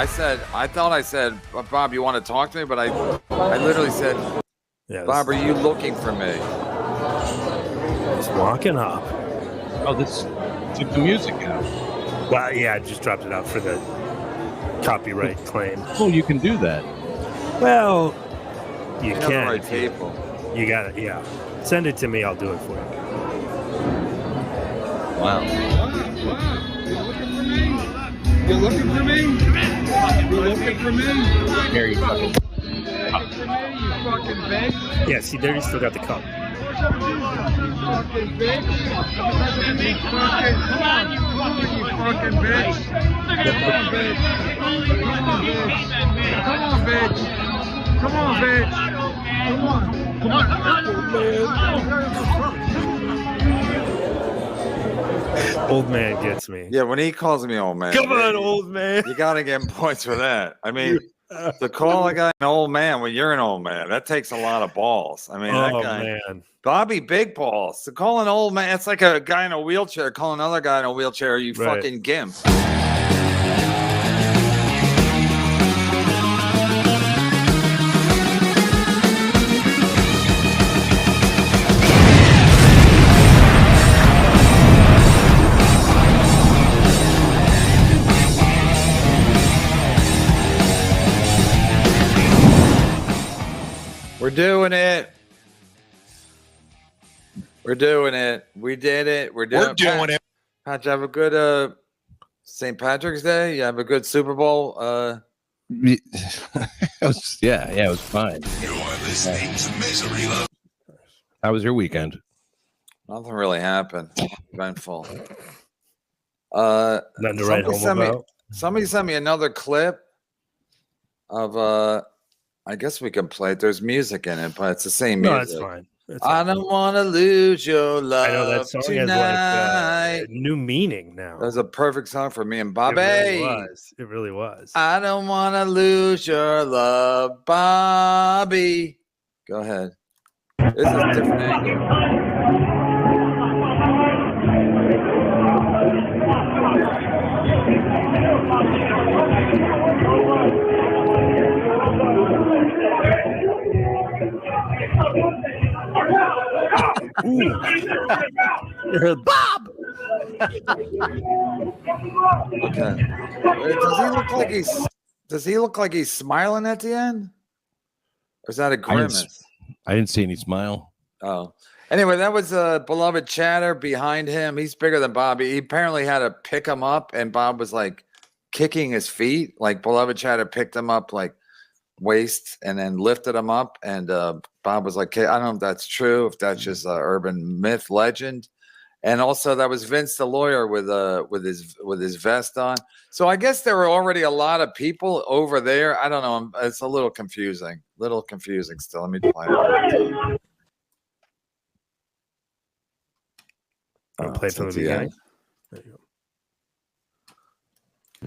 thought I said, Bob, you want to talk to me? But I literally said, Bob, are you looking for me? Just walking up. Oh, this took the music out. Well, yeah, I just dropped it out for the copyright claim. Oh, you can do that. Well, you have can. the right people. You got it. Yeah. Send it to me. I'll do it for you. Wow. You're looking for me? You're looking for me? Here you fucking. You fucking bitch. Yeah, see, there you still got the cup. You fucking bitch. Come on, you fucking bitch. Come on, bitch. Come on, bitch. Come on, bitch. Come on. Come on. Old man gets me. Yeah, when he calls me old man. Come on, old man. You got to get him points for that. I mean, to call a guy an old man when you're an old man, that takes a lot of balls. I mean, that guy, man. Bobby, big balls. To call an old man, it's like a guy in a wheelchair calling another guy in a wheelchair, you fucking gimp. We're doing it. We're doing it. We did it. We're doing it. Pat, you have a good St. Patrick's Day? You have a good Super Bowl? It was fine. You're listening to Misery Love. How was your weekend? Nothing really happened. Eventful. Nothing to write home about. Somebody sent me another clip of I guess we can play it. There's music in it, but it's the same music. No, that's fine. I don't want to lose your love. I know that song tonight. has like new meaning now. That's a perfect song for me and Bobby. It really was. I don't want to lose your love, Bobby. Go ahead. This is a different angle. Bob. Okay. Does he look like he's smiling at the end? Or is that a grimace? I didn't see any smile. Oh. Anyway, that was a beloved chatter behind him. He's bigger than Bobby. He apparently had to pick him up, and Bob was like kicking his feet. Like beloved chatter picked him up like waist and then lifted him up, and Bob was like, I don't know if that's true, if that's just urban myth, legend. And also that was Vince the lawyer with his vest on. So I guess there were already a lot of people over there. I don't know. It's a little confusing. Still. Let me play it. I'll play from the beginning. There you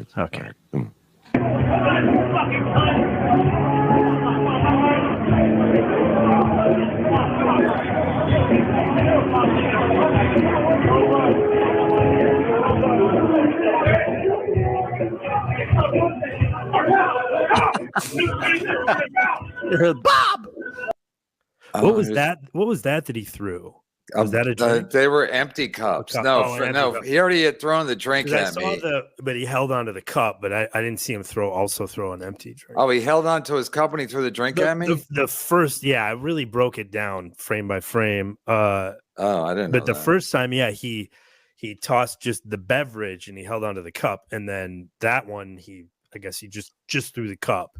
go. Okay. Bob. What was that? What was that he threw? Was that a drink? They were empty cups. No, he already had thrown the drink at me. But he held onto the cup, but I didn't see him also throw an empty drink. Oh, he held onto his cup and he threw the drink at me? The first, I really broke it down frame by frame. I didn't know But the first time, he tossed just the beverage and he held onto the cup. And then that one, I guess he just threw the cup.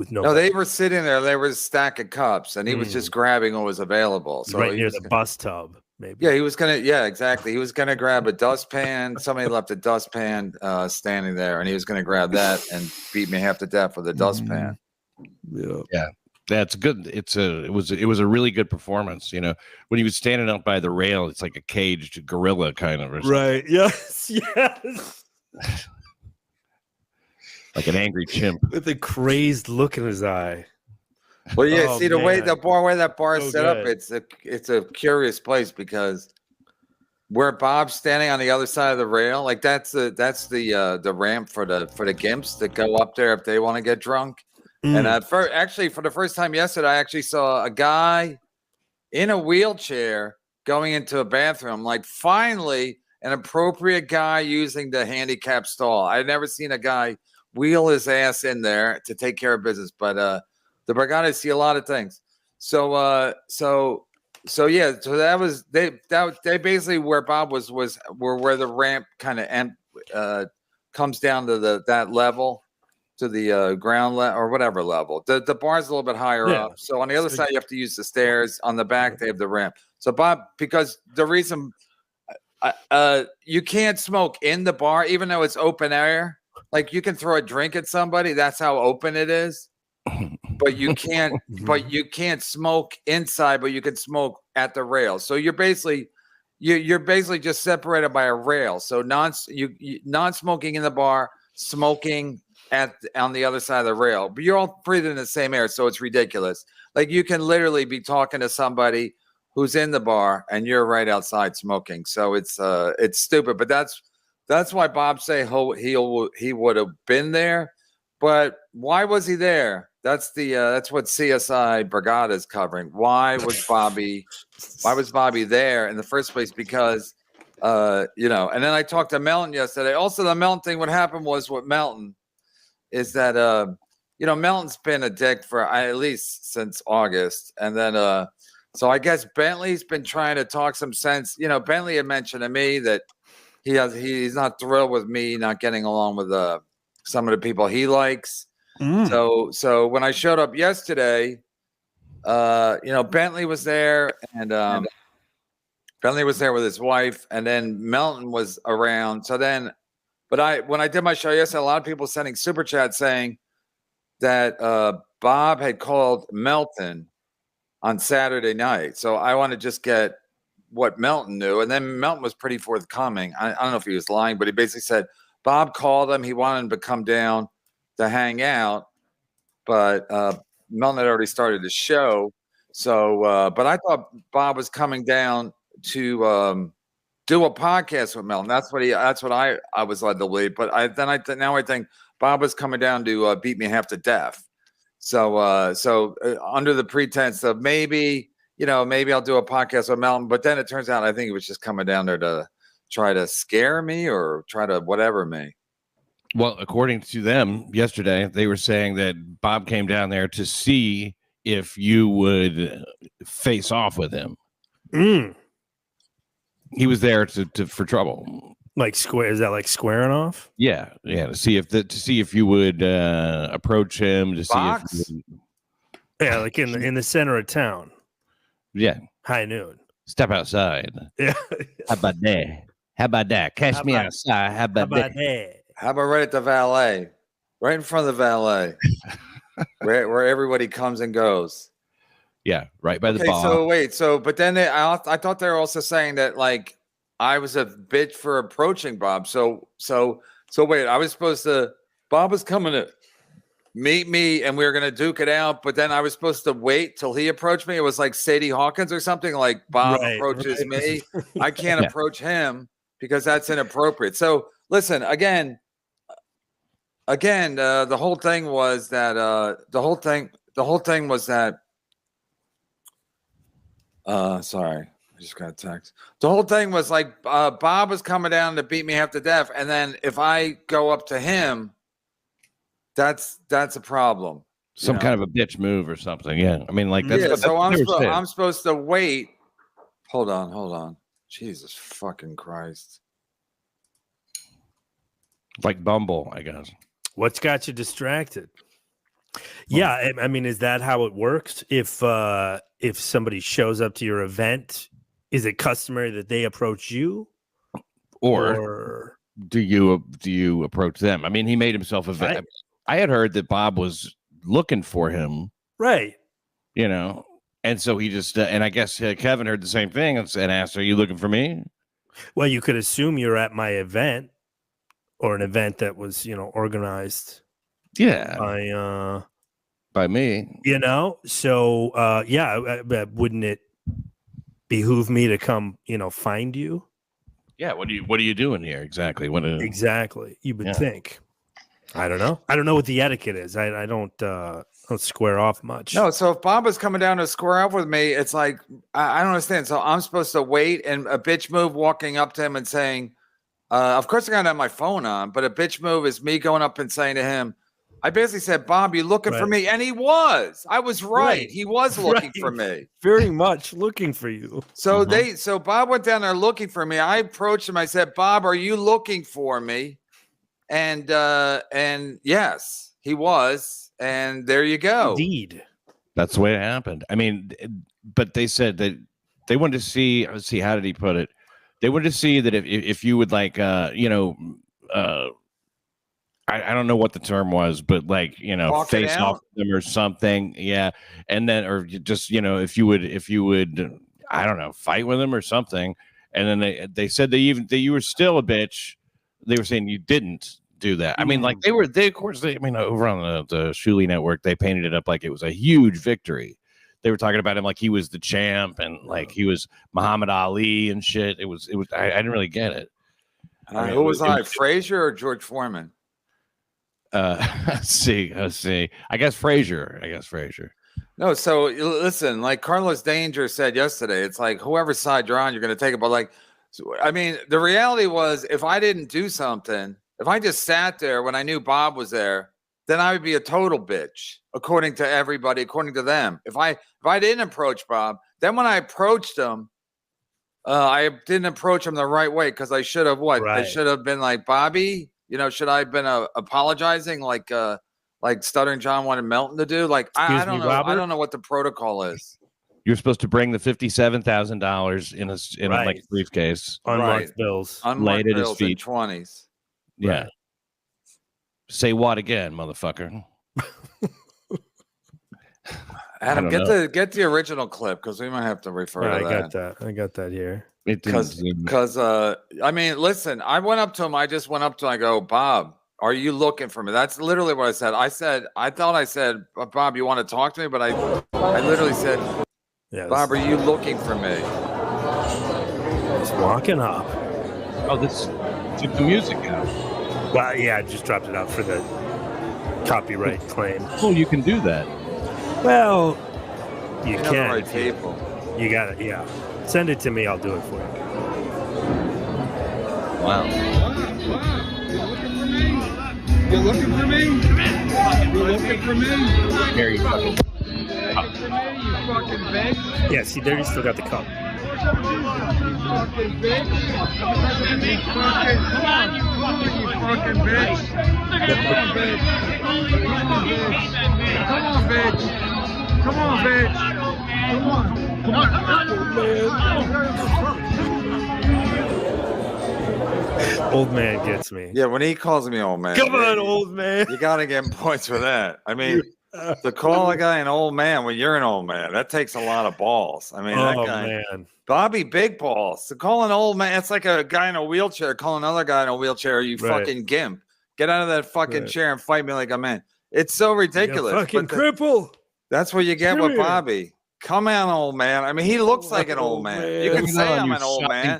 No, they were sitting there. There was a stack of cups, and he was just grabbing what was available. So right near the bus tub, maybe. Yeah, he was gonna. Yeah, exactly. He was gonna grab a dustpan. Somebody left a dustpan standing there, and he was gonna grab that and beat me half to death with a dustpan. Yeah, that's good. It was a really good performance. You know, when he was standing up by the rail, it's like a caged gorilla kind of. Right. Yes. Like an angry chimp with a crazed look in his eye. Well, yeah. Way that bar is set up, it's a curious place because where Bob's standing on the other side of the rail, like that's the ramp for the gimps that go up there if they want to get drunk. And actually, for the first time yesterday, I actually saw a guy in a wheelchair going into a bathroom. Like, finally, an appropriate guy using the handicap stall. I'd never seen a guy wheel his ass in there to take care of business. But the Brigada see a lot of things. So yeah. So that was they basically where Bob was where the ramp kind of comes down to that level. To the ground level or whatever level. The bar's a little bit higher up. So on the other side, you have to use the stairs. On the back, they have the ramp. So Bob, because the reason you can't smoke in the bar, even though it's open air. Like, you can throw a drink at somebody. That's how open it is. But you can't. But you can't smoke inside. But you can smoke at the rail. So you're basically just separated by a rail. So non-smoking in the bar, smoking on the other side of the rail, but you're all breathing the same air, so it's ridiculous. Like, you can literally be talking to somebody who's in the bar and you're right outside smoking. So it's stupid, but that's why Bob say he would have been there. But why was he there? That's what CSI Brigada is covering. Why was Bobby there in the first place? Because and then I talked to Melton yesterday. Also, the Melton thing, what happened was with Melton is that Melton's been a dick for at least since August, and then so I guess Bentley's been trying to talk some sense. Bentley had mentioned to me that he's not thrilled with me not getting along with some of the people he likes. So when I showed up yesterday, Bentley was there, and Bentley was there with his wife, and then Melton was around. So then. But when I did my show yesterday, a lot of people sending super chats saying that Bob had called Melton on Saturday night. So I want to just get what Melton knew. And then Melton was pretty forthcoming. I don't know if he was lying, but he basically said Bob called him. He wanted him to come down to hang out. But Melton had already started the show. So, but I thought Bob was coming down to do a podcast with Melton. That's what I was led to believe. But now I think Bob was coming down to beat me half to death. So under the pretense of maybe I'll do a podcast with Melton, but then it turns out I think he was just coming down there to try to scare me or try to whatever me. Well, according to them yesterday, they were saying that Bob came down there to see if you would face off with him. He was there for trouble. Like is that like squaring off? Yeah, to see if you would approach him, to Box? see if you would, Yeah, like in the center of town. Yeah. High noon. Step outside. Yeah. How about that? Catch me outside. How about that? How about right at the valet? Right in front of the valet. where everybody comes and goes. Yeah, right by the bar. So wait, but then I thought they were also saying that like I was a bitch for approaching Bob. So wait, Bob was coming to meet me and we were gonna duke it out, but then I was supposed to wait till he approached me. It was like Sadie Hawkins or something. Like Bob approaches me, I can't approach him because that's inappropriate. So listen, again, the whole thing was that sorry, I just got a text. The whole thing was like Bob was coming down to beat me half to death, and then if I go up to him, that's a problem. Some kind of a bitch move or something. Yeah, I mean, like that's. Yeah, so I'm supposed to wait. Hold on. Jesus fucking Christ! Like Bumble, I guess. What's got you distracted? Yeah, I mean, is that how it works? If somebody shows up to your event, is it customary that they approach you, or do you approach them? I mean, he made himself available. I had heard that Bob was looking for him, right? And so he just and I guess Kevin heard the same thing and asked, "Are you looking for me?" Well, you could assume you're at my event or an event that was, organized. Yeah. By me. So wouldn't it behoove me to come, find you? Yeah, what are you doing here exactly? Exactly. You would Yeah. think. I don't know. I don't know what the etiquette is. I don't square off much. No, so if Bob was coming down to square up with me, it's like I don't understand. So I'm supposed to wait, and a bitch move walking up to him and saying, of course I gotta have my phone on, but a bitch move is me going up and saying to him, I basically said, Bob, you looking for Right. me? And he was. I was right. Right. He was looking Right. for me. Very much looking for you. So so Bob went down there looking for me. I approached him. I said, Bob, are you looking for me? And yes, he was. And there you go. Indeed. That's the way it happened. I mean, but they said that they wanted to see. Let's see, how did he put it? They wanted to see that if you would like, I don't know what the term was, but like, Walk it face out? off them or something. Yeah. And then, or just, if you would, I don't know, fight with them or something. And then they said that you were still a bitch. They were saying you didn't do that. I mean, like of course, over on the Shuli network, they painted it up like it was a huge victory. They were talking about him like he was the champ and like he was Muhammad Ali and shit. It was, I didn't really get it. Who was I? Frazier or George Foreman? Let's see. I guess Frazier. No, so listen, like Carlos Danger said yesterday, it's like whoever side you're on, you're going to take it. But like, I mean, the reality was if I didn't do something, if I just sat there when I knew Bob was there, then I would be a total bitch, according to everybody, according to them. If I didn't approach Bob, then when I approached him, I didn't approach him the right way because I should have what? Right. I should have been like, Bobby, should I have been apologizing like Stuttering John wanted Melton to do? Like, I don't know. Robert? I don't know what the protocol is. You're supposed to bring the $57,000 in a like briefcase. Unmarked bills. Unmarked Laid at his bills in feet. 20s. Yeah. Right. Say what again, motherfucker? Adam, I don't get the original clip because we might have to refer Yeah, to that. I got that here. It didn't seem- Because I mean, listen, I went up to him. I just went up to him. I go, Bob, are you looking for me? That's literally what I said. I thought I said, Bob, you want to talk to me? But I literally said, Yes. Bob, are you looking for me? Just walking up. Oh, this took the music out. Well, yeah, I just dropped it out for the copyright claim. Oh, you can do that. Well, you You know the can. right if you- people. You got it. Yeah. Send it to me. I'll do it for you. Wow. You looking for me? You looking for me? Here you go. You fucking bitch. Yeah, see, there you still got the cup. You fucking bitch. You fucking bitch. Come on, bitch. Come on, bitch. Come on, bitch. Come on. Come on. Old man gets me. Yeah, when he calls me old man. Come on, old man. You got to get points for that. I mean, to call a guy an old man when you're an old man, that takes a lot of balls. I mean, that Oh, guy, man. Bobby Big Balls. To call an old man, it's like a guy in a wheelchair calling another guy in a wheelchair, you Right. fucking gimp. Get out of that fucking Right. chair and fight me like a man. It's so ridiculous. You fucking but cripple. that's what you get Come with here. Bobby. Come on, old man. I mean, he looks like an old man. You can say I'm an old man.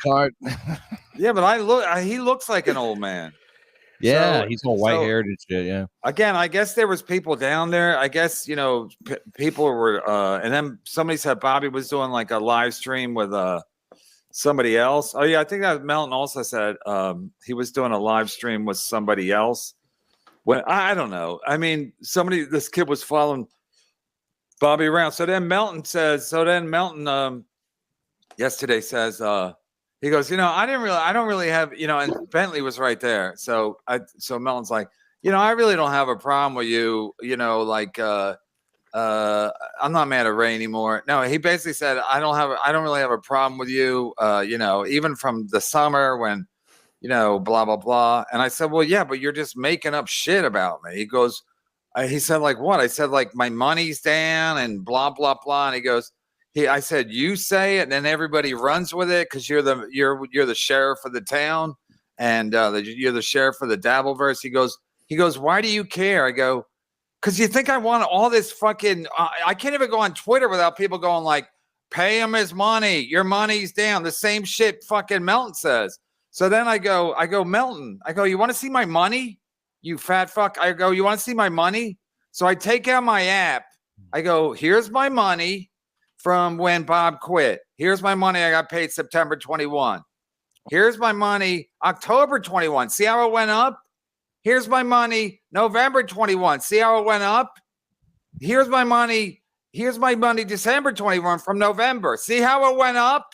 Yeah, but he looks like an old man. Yeah, So- he's all white so- haired and shit. Yeah. Again, I guess there was people down there. I guess, people were, and then somebody said Bobby was doing like a live stream with somebody else. Oh yeah, I think that Melton also said he was doing a live stream with somebody else. When I don't know. I mean, this kid was following Bobby around. So then Melton yesterday says, he goes, I don't really have, and Bentley was right there. So Melton's like, I really don't have a problem with you, like, I'm not mad at Ray anymore. No, he basically said, I don't really have a problem with you, even from the summer when, blah, blah, blah. And I said, well, yeah, but you're just making up shit about me. He goes, he said, like, what? I said, like, my money's down and blah, blah, blah. And he goes, I said, you say it, and then everybody runs with it because you're the sheriff of the town, and you're the sheriff of the Dabbleverse. He goes, why do you care? I go, because you think I want all this fucking. I can't even go on Twitter without people going like, pay him his money. Your money's down. The same shit fucking Melton says. So then I go, Melton. I go, you want to see my money? You fat fuck. I go, you want to see my money? So I take out my app. I go, here's my money from when Bob quit. Here's my money. I got paid September 21. Here's my money October 21. See how it went up? Here's my money November 21. See how it went up? Here's my money. Here's my money December 21 from November. See how it went up?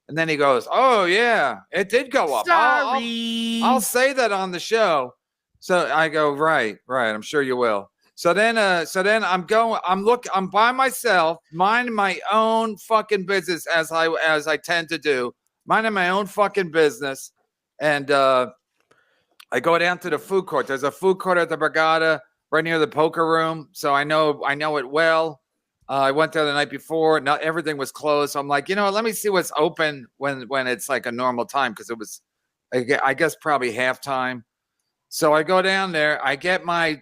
And then he goes, oh, yeah, it did go up. Sorry. I'll say that on the show. So I go, right. I'm sure you will. So then I'm by myself, minding my own fucking business as I tend to do, minding my own fucking business. And I go down to the food court. There's a food court at the Borgata right near the poker room. So I know it well. I went there the night before. Not everything was closed. So I'm like, let me see what's open when it's like a normal time, because it was, I guess, probably halftime. So I go down there. I get my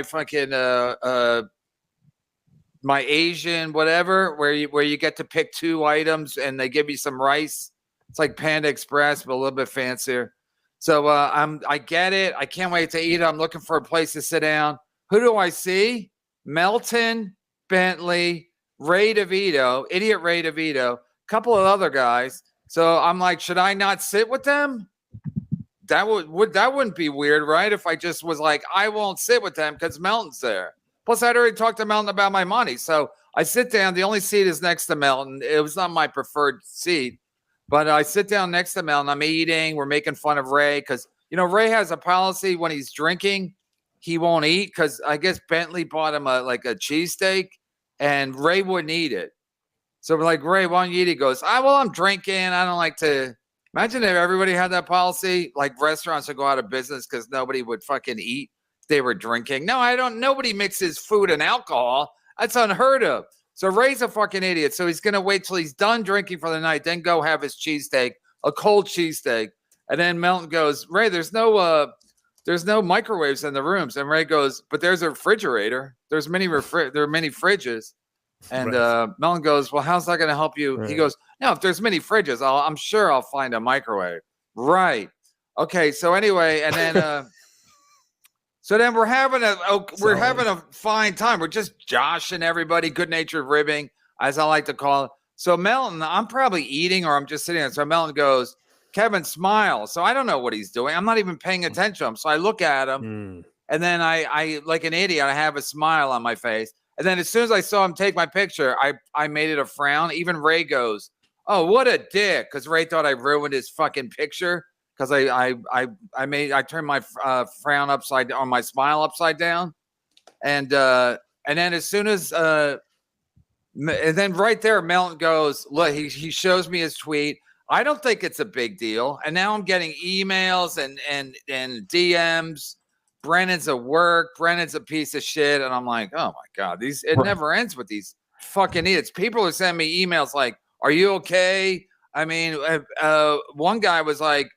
fucking my Asian whatever, where you get to pick 2 items and they give you some rice. It's like Panda Express, but a little bit fancier. So I get it. I can't wait to eat it. I'm looking for a place to sit down. Who do I see? Melton, Bentley, Ray DeVito, idiot Ray DeVito, a couple of other guys. So I'm like, should I not sit with them? That wouldn't be weird, right? If I just was like, I won't sit with them because Melton's there. Plus, I'd already talked to Melton about my money. So I sit down. The only seat is next to Melton. It was not my preferred seat, but I sit down next to Melton. I'm eating. We're making fun of Ray because, Ray has a policy when he's drinking, he won't eat, because I guess Bentley bought him a cheesesteak and Ray wouldn't eat it. So we're like, Ray, why don't you eat it? He goes, I'm drinking. I don't like to. Imagine if everybody had that policy, like restaurants would go out of business because nobody would fucking eat if they were drinking. No, I don't. Nobody mixes food and alcohol. That's unheard of. So Ray's a fucking idiot. So he's going to wait till he's done drinking for the night, then go have his cheesesteak, a cold cheesesteak. And then Melton goes, Ray, there's no microwaves in the rooms. And Ray goes, but there's a refrigerator. There are many fridges. And Melton goes, well, how's that going to help you? Right. He goes, no, if there's many fridges, I'm sure I'll find a microwave. Right. Okay. So anyway, and then we're having a fine time. We're just joshing everybody, good-natured ribbing, as I like to call it. So Melton, I'm probably eating or I'm just sitting there. So Melton goes, Kevin, smile. So I don't know what he's doing. I'm not even paying attention to him. So I look at him and then I like an idiot, I have a smile on my face. And then as soon as I saw him take my picture, I made it a frown. Even Ray goes, oh, what a dick. Because Ray thought I ruined his fucking picture. Because I turned my frown upside down, my smile upside down. And then as soon as and then right there, Melton goes, look, he shows me his tweet. I don't think it's a big deal. And now I'm getting emails and DMs. Brennan's at work. Brennan's a piece of shit. And I'm like, oh my God, it never ends with these fucking idiots. People are sending me emails like, are you okay? I mean, one guy was like,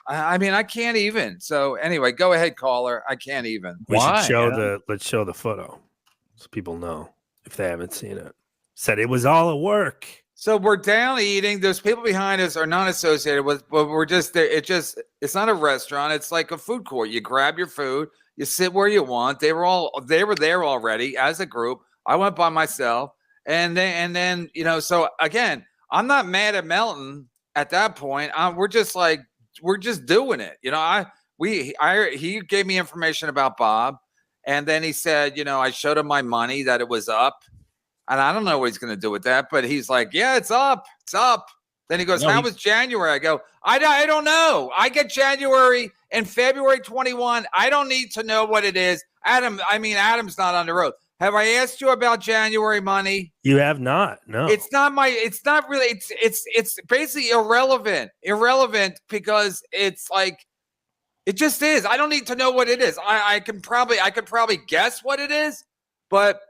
I can't even. So anyway, go ahead, caller. I can't even. Let's show the photo so people know if they haven't seen it. Said it was all at work. So we're down eating. There's people behind us are not associated with, but we're just there. It's not a restaurant. It's like a food court. You grab your food, you sit where you want. They were there already as a group. I went by myself, and then so again, I'm not mad at Melton at that point. We're just doing it. He gave me information about Bob, and then he said, I showed him my money that it was up. And I don't know what he's going to do with that, but he's like, yeah, it's up. It's up. Then he goes, how was January? I go, I don't know. I get January and February 21. I don't need to know what it is. Adam's not on the road. Have I asked you about January money? You have not. No. It's not really, it's basically irrelevant because it's like, it just is. I don't need to know what it is. I could probably guess what it is, but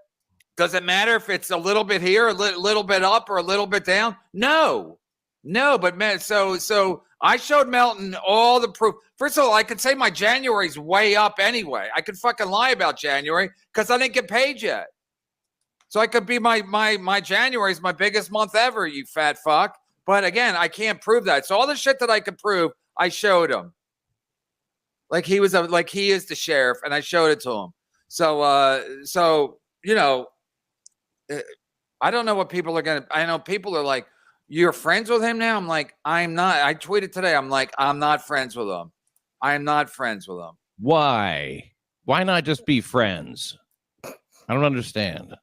does it matter if it's a little bit here, a little bit up, or a little bit down? No, but man, so I showed Melton all the proof. First of all, I could say my January's way up anyway. I could fucking lie about January because I didn't get paid yet. So I could be my January's my biggest month ever, you fat fuck. But again, I can't prove that. So all the shit that I could prove, I showed him. Like he is the sheriff, and I showed it to him. So you know, I don't know what people are gonna. I know people are like, "You're friends with him now." I'm like, I'm not. I tweeted today. I'm like, I'm not friends with him. I am not friends with him. Why? Why not just be friends? I don't understand.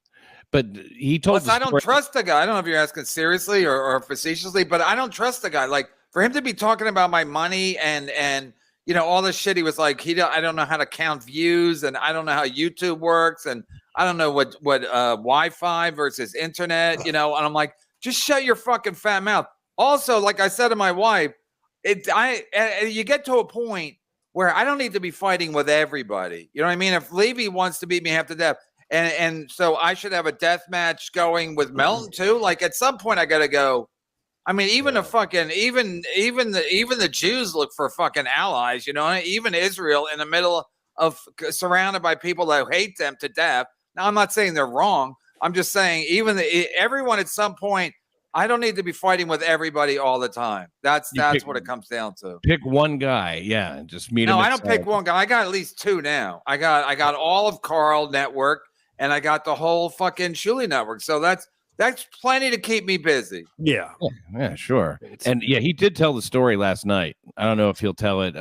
But he told. I don't trust the guy. I don't know if you're asking seriously or facetiously, but I don't trust the guy. Like for him to be talking about my money and you know all this shit. He was like, I don't know how to count views, and I don't know how YouTube works, and I don't know what Wi-Fi versus internet. You know, and I'm like, just shut your fucking fat mouth. Also, like I said to my wife, you get to a point where I don't need to be fighting with everybody. You know what I mean? If Levy wants to beat me half to death. And so I should have a death match going with Melton too. Like at some point I gotta go. I mean, even the fucking even the Jews look for fucking allies, you know. Even Israel in the middle of surrounded by people that hate them to death. Now I'm not saying they're wrong. I'm just saying everyone at some point. I don't need to be fighting with everybody all the time. That's what it comes down to. Pick one guy, yeah, and just meet him. No, I don't pick one guy. I got at least two now. I got all of Carl Network. And I got the whole fucking Shuli network. So that's plenty to keep me busy. Yeah, sure. And yeah, he did tell the story last night. I don't know if he'll tell it,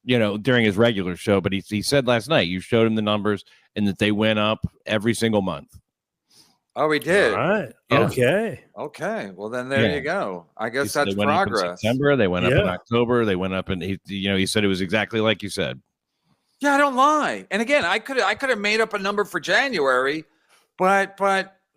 during his regular show, but he said last night you showed him the numbers and that they went up every single month. Oh, he did. All right. Yeah. Okay. Well, then there you go. I guess that's progress. In September, they went up in October. They went up, and he said it was exactly like you said. Yeah, I don't lie. And again, I could have made up a number for January, but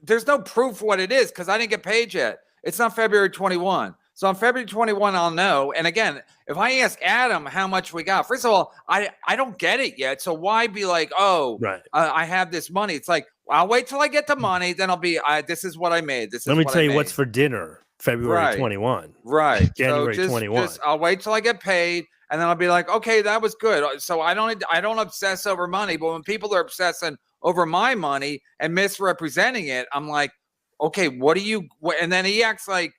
there's no proof what it is because I didn't get paid yet. It's not February 21. So on February 21, I'll know. And again, if I ask Adam how much we got, first of all, I don't get it yet. So why be like, I have this money? It's like, I'll wait till I get the money. Then I'll be, this is what I made. Let me tell you what's for dinner, February 21. Right. January 21. I'll wait till I get paid. And then I'll be like, okay, that was good. So I don't obsess over money. But when people are obsessing over my money and misrepresenting it, I'm like, okay, and then he acts like,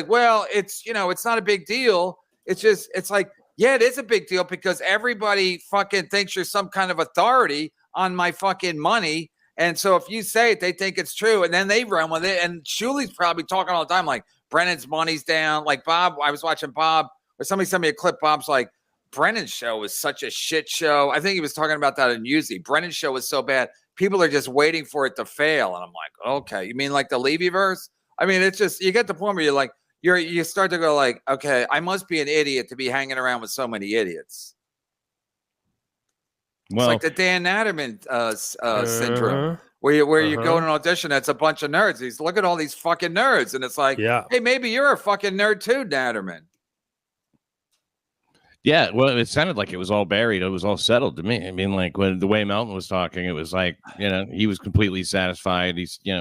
well, it's not a big deal. It's like, yeah, it is a big deal because everybody fucking thinks you're some kind of authority on my fucking money. And so if you say it, they think it's true. And then they run with it. And Shuli's probably talking all the time, like Brennan's money's down. Like Bob, I was watching Bob. Or somebody sent me a clip. Bob's like, Brennan's show was such a shit show. I think he was talking about that in Uzi. Brennan's show was so bad. People are just waiting for it to fail. And I'm like, okay, you mean like the Levy-verse? I mean, it's just, you get the point where you're like, you start to go like, okay, I must be an idiot to be hanging around with so many idiots. Well, it's like the Dan Natterman syndrome. Where you go to an audition, that's a bunch of nerds. Look at all these fucking nerds. And it's like, hey, maybe you're a fucking nerd too, Natterman. Yeah, well, it sounded like it was all buried. It was all settled to me. I mean, like when the way Melton was talking, it was like, he was completely satisfied. He's, you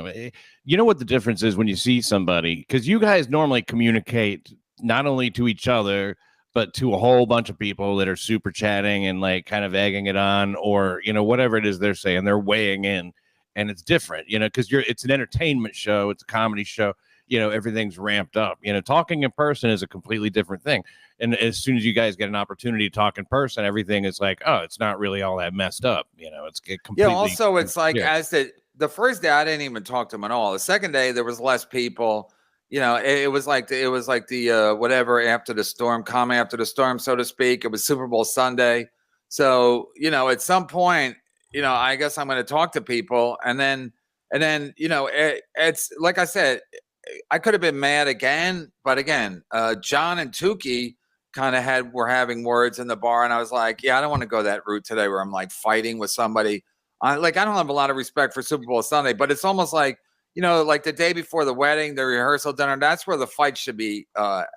know what the difference is when you see somebody, because you guys normally communicate not only to each other, but to a whole bunch of people that are super chatting and like kind of egging it on, or, whatever it is they're saying, they're weighing in, and it's different, because it's an entertainment show. It's a comedy show. Everything's ramped up. Talking in person is a completely different thing. And as soon as you guys get an opportunity to talk in person, everything is like, oh, it's not really all that messed up. It's completely. Yeah. Also, it's like as the first day, I didn't even talk to him at all. The second day, there was less people. It was like the whatever after the storm, calm after the storm, so to speak. It was Super Bowl Sunday, so at some point, I guess I'm going to talk to people, and then it's like I said. I could have been mad again, but again, John and Tukey kind of were having words in the bar, and I was like, yeah, I don't want to go that route today where I'm like fighting with somebody. I don't have a lot of respect for Super Bowl Sunday, but it's almost like, like the day before the wedding, the rehearsal dinner, that's where the fight should be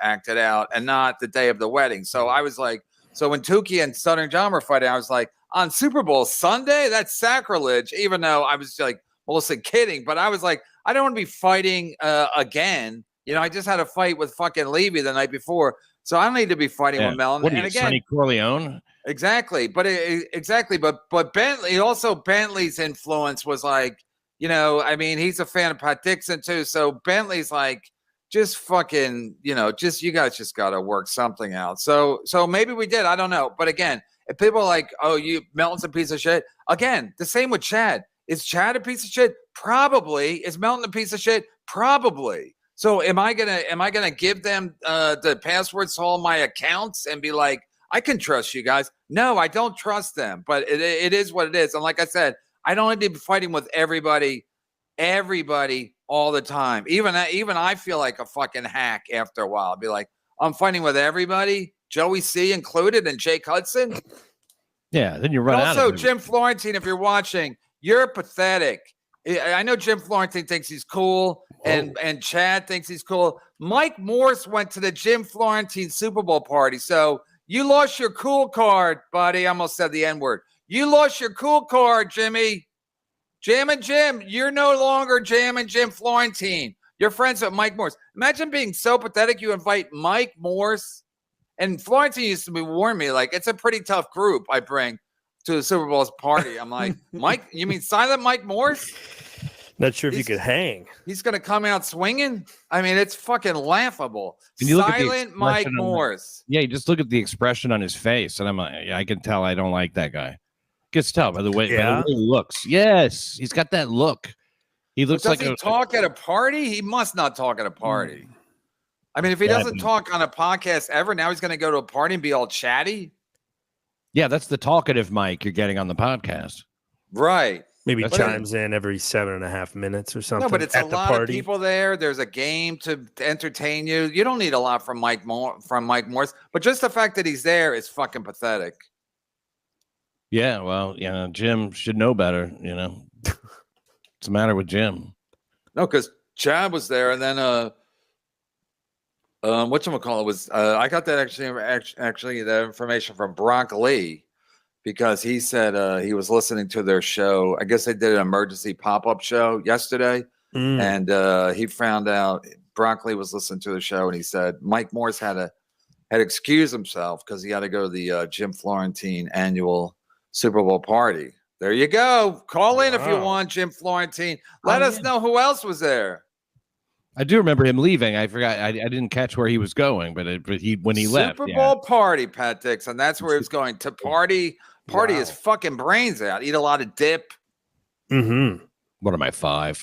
acted out and not the day of the wedding. So I was like, when Tukey and Southern John were fighting, I was like, on Super Bowl Sunday, that's sacrilege, even though I was like mostly kidding, but I was like, I don't want to be fighting again. I just had a fight with fucking Levy the night before, so I don't need to be fighting with Melton. What are you, again, Sonny Corleone? Exactly, but Bentley's influence was like, I mean, he's a fan of Pat Dixon too, so Bentley's like, just fucking, you guys just got to work something out. So maybe we did. I don't know. But again, if people are like, oh, Melton's a piece of shit. Again, the same with Chad. Is Chad a piece of shit? Probably. Is Melton a piece of shit? Probably. So am I gonna give them the passwords to all my accounts and be like, I can trust you guys? No, I don't trust them. But it is what it is. And like I said, I don't need to be fighting with everybody all the time. Even I feel like a fucking hack after a while. I'll be like, I'm fighting with everybody, Joey C included, and Jake Hudson. Yeah, then you run out. Also, Jim Florentine, if you're watching, you're pathetic. I know Jim Florentine thinks he's cool, and Chad thinks he's cool. Mike Morse went to the Jim Florentine Super Bowl party, so you lost your cool card, buddy. I almost said the N-word. You lost your cool card, Jimmy. Jammin' Jim, you're no longer Jammin' Jim Florentine. You're friends with Mike Morse. Imagine being so pathetic you invite Mike Morse. And Florentine used to warn me, like, it's a pretty tough group I bring to the Super Bowl's party. I'm like, Mike, you mean silent Mike Morse? Not sure if you could hang. He's going to come out swinging? I mean, it's fucking laughable. Silent Mike Morse. Yeah, you just look at the expression on his face, and I'm like, yeah, I can tell I don't like that guy. Gets tell by the way he looks. Yes, he's got that look. He looks like he talk at a party? He must not talk at a party. I mean, if he doesn't talk on a podcast ever, now he's going to go to a party and be all chatty. Yeah, that's the talkative Mike you're getting on the podcast. Right. Maybe chimes in every 7.5 minutes or something. No, but it's a lot of people there. There's a game to entertain you. You don't need a lot from Mike Morse, but just the fact that he's there is fucking pathetic. Yeah, well, Jim should know better. What's the matter with Jim? No, because Chad was there, and then whatchamacallit was I got that actually the information from Bronk Lee, because he said he was listening to their show. I guess they did an emergency pop-up show yesterday, and he found out Bronk Lee was listening to the show, and he said Mike Morse had excused himself because he had to go to the Jim Florentine annual Super Bowl party. There you go. Call in if you want, Jim Florentine. Let us know who else was there. I do remember him leaving. I forgot. I didn't catch where he was going, but when he left. Super Bowl party, Pat Dixon. That's where he was going to party his fucking brains out. Eat a lot of dip. Mm-hmm. What am I, 5?